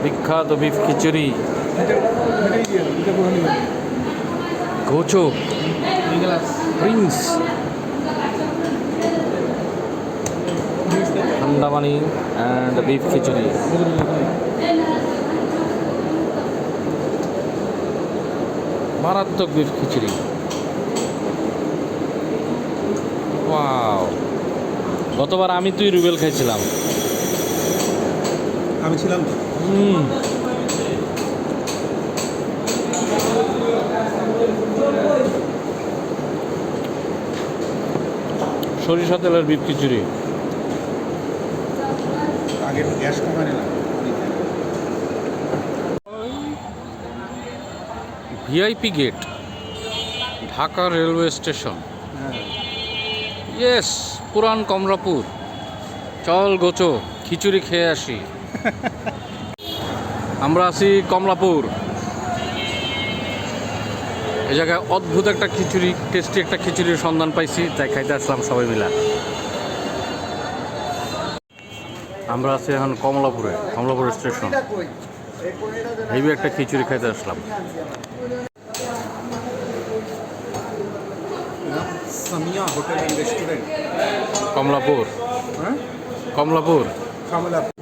বিখ্যাত বিফ খিচুড়ি, গোচো, প্রিন্স, ঠান্ডা পানি অ্যান্ড বিফ খিচুড়ি। মারাত্মক বিফ খিচুড়ি। ওয়াও, গতবার আমি তুই রুবেল খাইছিলাম। আমি ছিলাম তো। সরিষা তেলের বিফ খিচুড়ি। আগে গ্যাস কমানে না। VIP gate, Dhaka railway station. Yes, পুরান কমলাপুর। চল গোচো, খিচুড়ি খেয়ে আসি। আমরা আছি কমলাপুর। এই জায়গায় অদ্ভুত একটা খিচুড়ি, টেস্টি একটা খিচুড়ির সন্ধান পাইছি, তাই খাইতে আসলাম সবাই মিলে। আমরা আছি এখন কমলাপুরে, কমলাপুর স্টেশন। হেভি একটা খিচুড়ি খাইতে আসলাম। Samia hotel and restaurant, Kamalapur, হ্যাঁ, কমলাপুর। কমলাপুর।